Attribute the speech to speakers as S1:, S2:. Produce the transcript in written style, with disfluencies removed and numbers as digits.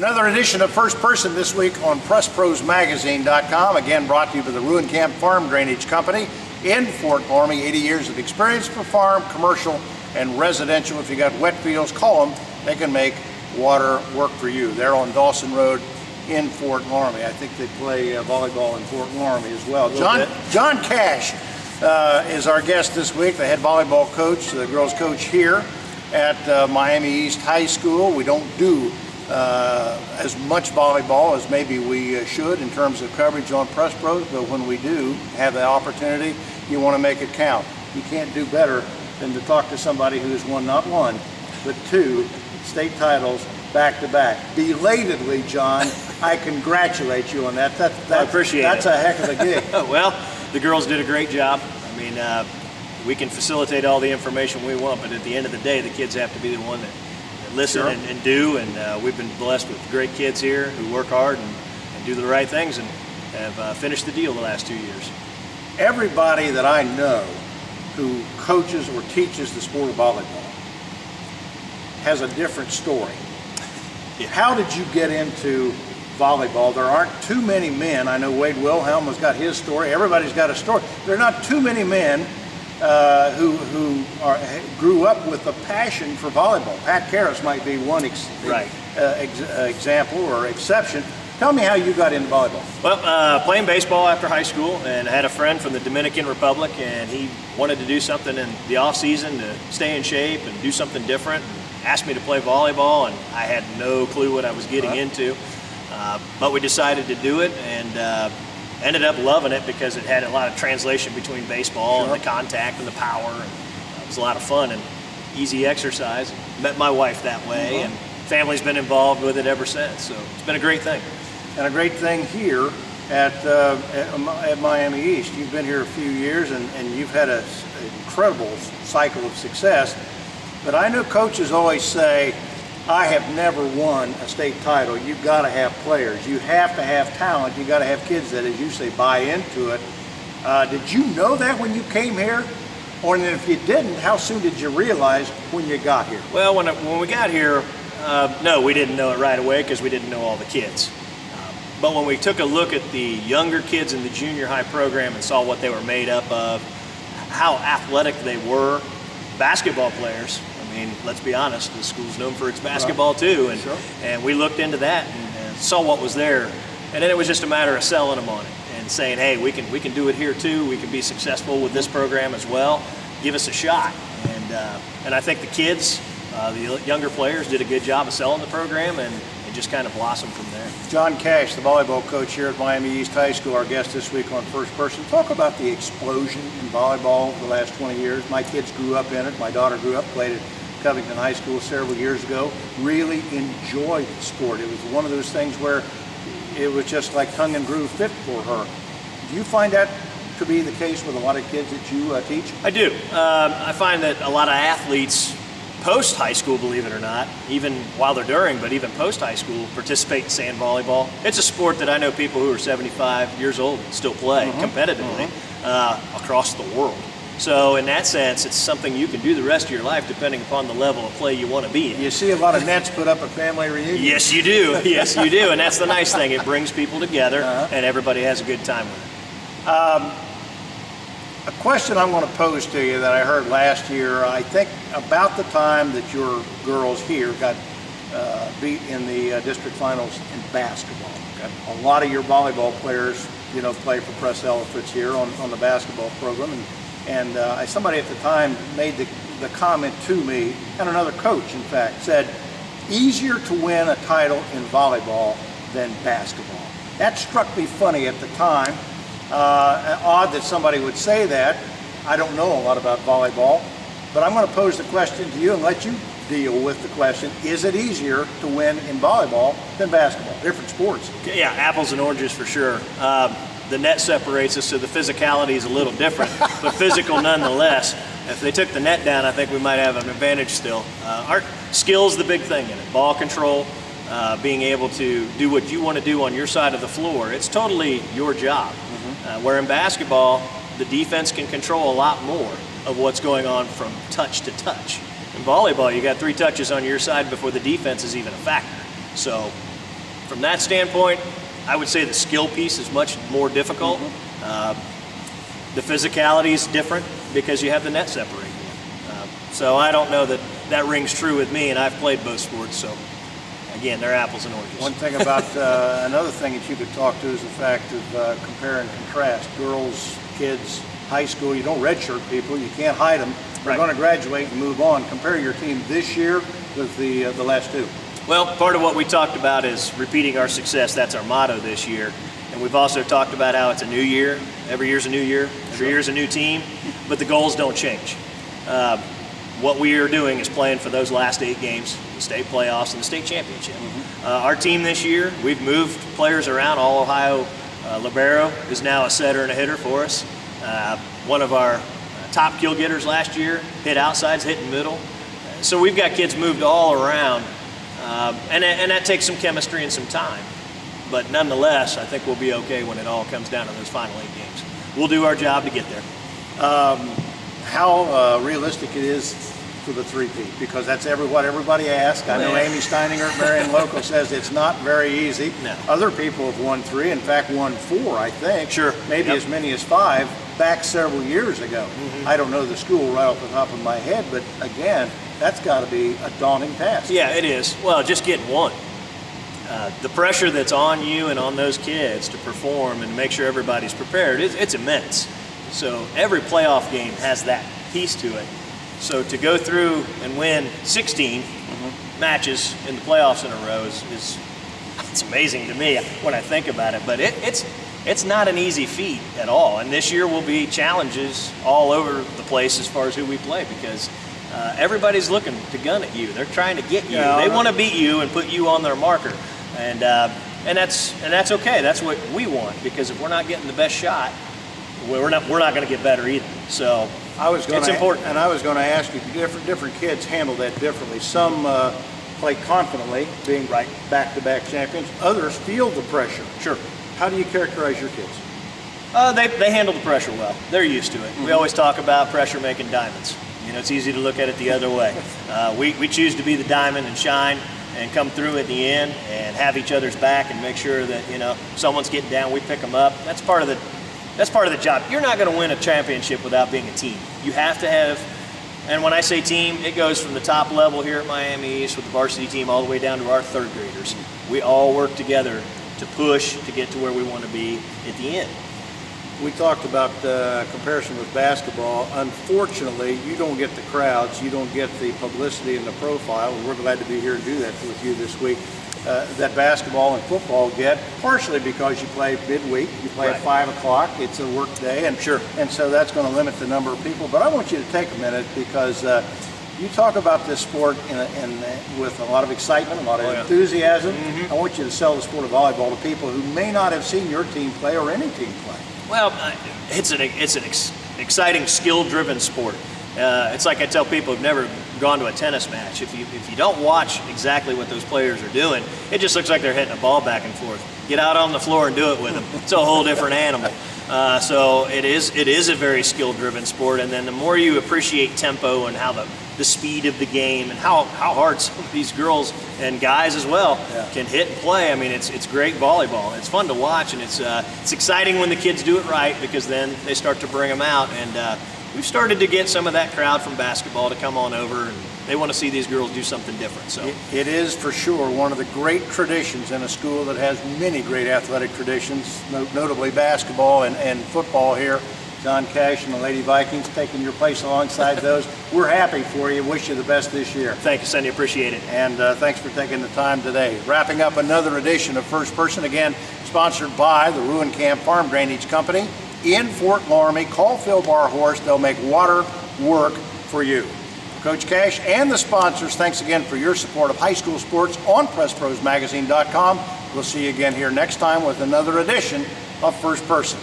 S1: Another edition of First Person this week on PressProsMagazine.com, again brought to you by the Ruin Camp Farm Drainage Company in Fort Laramie. 80 years of experience for farm, commercial, and residential. If you got wet fields, call them. They can make water work for you. They're on Dawson Road in Fort Laramie. I think they play volleyball in Fort Laramie as well. John Cash is our guest this week, the head volleyball coach, the girls coach here at Miami East High School. We don't do as much volleyball as maybe we should in terms of coverage on Press Pros, but when we do have the opportunity, you want to make it count. You can't do better than to talk to somebody who's won not one, but two state titles back to back. Belatedly, John, I congratulate you on that.
S2: I appreciate it.
S1: That's a heck of a gig.
S2: Well, the girls did a great job. I mean, we can facilitate all the information we want, but at the end of the day, the kids have to be the one that listen and do, and we've been blessed with great kids here who work hard and do the right things and have finished the deal the last 2 years.
S1: Everybody that I know who coaches or teaches the sport of volleyball has a different story.
S2: Yeah. How
S1: did you get into volleyball? There aren't too many men. I know Wade Wilhelm has got his story. Everybody's got a story. There are not too many men who grew up with a passion for volleyball. Pat Karras might be one example or exception. Tell me how you got into volleyball.
S2: Well, playing baseball after high school, and I had a friend from the Dominican Republic, and he wanted to do something in the off season to stay in shape and do something different. Asked me to play volleyball, and I had no clue what I was getting into. But we decided to do it, and ended up loving it because it had a lot of translation between baseball and the contact and the power. And it was a lot of fun and easy exercise. Met my wife that way, and family's been involved with it ever since. So it's been a great thing.
S1: And a great thing here at Miami East. You've been here a few years, and you've had an incredible cycle of success. But I know coaches always say, I have never won a state title. You've got to have players. You have to have talent. You got to have kids that, as you say, buy into it. Did you know that when you came here? Or if you didn't, how soon did you realize when you got here?
S2: Well, when we got here, no, we didn't know it right away because we didn't know all the kids. But when we took a look at the younger kids in the junior high program and saw what they were made up of, how athletic they were, basketball players, I mean, let's be honest, the school's known for its basketball too, and we looked into that and saw what was there, and then it was just a matter of selling them on it and saying, hey, we can do it here too, we can be successful with this program as well, give us a shot. And I think the kids, the younger players, did a good job of selling the program, and it just kind of blossomed from there.
S1: John Cash, the volleyball coach here at Miami East High School, our guest this week on First Person. Talk about the explosion in volleyball over the last 20 years. My kids grew up in it. My daughter grew up, played at Covington High School several years ago. Really enjoyed the sport. It was one of those things where it was just like tongue and groove fit for her. Do you find that to be the case with a lot of kids that you teach?
S2: I do. I find that a lot of athletes post high school, believe it or not, even while they're during, but even post high school, participate in sand volleyball. It's a sport that I know people who are 75 years old still play competitively across the world. So in that sense, it's something you can do the rest of your life depending upon the level of play you want to be in.
S1: You see a lot of nets put up at family reunions.
S2: Yes, you do. Yes, you do. And that's the nice thing. It brings people together and everybody has a good time with it.
S1: A question I'm going to pose to you that I heard last year, I think about the time that your girls here got beat in the district finals in basketball. A lot of your volleyball players, play for Press Elephants here on the basketball program. And somebody at the time made the comment to me, and another coach, in fact, said, easier to win a title in volleyball than basketball. That struck me funny at the time. Odd that somebody would say that. I don't know a lot about volleyball, but I'm going to pose the question to you and let you deal with the question. Is it easier to win in volleyball than basketball? Different sports.
S2: Yeah, apples and oranges for sure. The net separates us, so the physicality is a little different, but physical nonetheless. If they took the net down, I think we might have an advantage still. Our skill's the big thing in it. Ball control, being able to do what you want to do on your side of the floor. It's totally your job. Where in basketball, the defense can control a lot more of what's going on from touch to touch. In volleyball, you got 3 touches on your side before the defense is even a factor. So from that standpoint, I would say the skill piece is much more difficult. The physicality is different because you have the net separating you. So I don't know that that rings true with me, and I've played both sports, so again, they're apples and oranges.
S1: One thing about another thing that you could talk to is the fact of compare and contrast. Girls, kids, high school, you don't redshirt people, you can't hide them. They're going to graduate and move on. Compare your team this year with the last two.
S2: Well, part of what we talked about is repeating our success. That's our motto this year. And we've also talked about how it's a new year. Every year's a new year. Every year's a new team. But the goals don't change. What we are doing is playing for those last 8 games, the state playoffs and the state championship. Our team this year, we've moved players around. All Ohio libero is now a setter and a hitter for us. One of our top kill getters last year hit outsides, hit in middle. So we've got kids moved all around. And that takes some chemistry and some time. But nonetheless, I think we'll be okay when it all comes down to those final 8 games. We'll do our job to get there.
S1: How realistic it is for the three-peat? Because that's what everybody asks. I know Amy Steininger at Marion Local says it's not very easy.
S2: No.
S1: Other people have won 3, in fact won 4, I think.
S2: Sure.
S1: Maybe as many as 5 back several years ago. I don't know the school right off the top of my head, but again, that's got to be a daunting task.
S2: Yeah, it is. Well, just getting one. The pressure that's on you and on those kids to perform and make sure everybody's prepared, it's immense. So every playoff game has that piece to it. So to go through and win 16 matches in the playoffs in a row is it's amazing to me when I think about it. But it's not an easy feat at all. And this year will be challenges all over the place as far as who we play, because everybody's looking to gun at you. They're trying to get you. They want to beat you and put you on their marker. And that's okay. That's what we want, because if we're not getting the best shot, we're not going to get better either. So it's important.
S1: And I was going to ask you, different kids handle that differently. Some play confidently, being back-to-back champions. Others feel the pressure.
S2: Sure. How
S1: do you characterize your kids?
S2: They handle the pressure well. They're used to it. We always talk about pressure making diamonds. You know, it's easy to look at it the other way. We choose to be the diamond and shine and come through at the end and have each other's back and make sure that, you know, someone's getting down, we pick them up. That's part of the job. You're not going to win a championship without being a team. You have to have, and when I say team, it goes from the top level here at Miami East with the varsity team all the way down to our 3rd graders. We all work together to push to get to where we want to be at the end.
S1: We talked about comparison with basketball. Unfortunately, you don't get the crowds, you don't get the publicity and the profile. We're glad to be here to do that with you this week. That basketball and football get, partially because you play midweek, you play at 5 o'clock, it's a work day, and so that's going to limit the number of people. But I want you to take a minute, because you talk about this sport with a lot of excitement, a lot of enthusiasm. I want you to sell the sport of volleyball to people who may not have seen your team play or any team play.
S2: Well, it's an exciting, skill-driven sport. It's like I tell people who've never gone to a tennis match. If you don't watch exactly what those players are doing, it just looks like they're hitting a ball back and forth. Get out on the floor and do it with them. It's a whole different animal. So it is a very skill-driven sport. And then the more you appreciate tempo and how the speed of the game and how hard some of these girls and guys as well can hit and play. I mean, it's great volleyball. It's fun to watch, and it's exciting when the kids do it right, because then they start to bring them out. And we've started to get some of that crowd from basketball to come on over, and they want to see these girls do something different. So
S1: it is for sure one of the great traditions in a school that has many great athletic traditions, notably basketball and football here. John Cash and the Lady Vikings taking your place alongside those. We're happy for you. Wish you the best this year.
S2: Thank you, Sonny. Appreciate it.
S1: And thanks for taking the time today. Wrapping up another edition of First Person, again, sponsored by the Ruin Camp Farm Drainage Company in Fort Laramie. Call Phil Barhorse. They'll make water work for you. Coach Cash and the sponsors, thanks again for your support of high school sports on PressProsMagazine.com. We'll see you again here next time with another edition of First Person.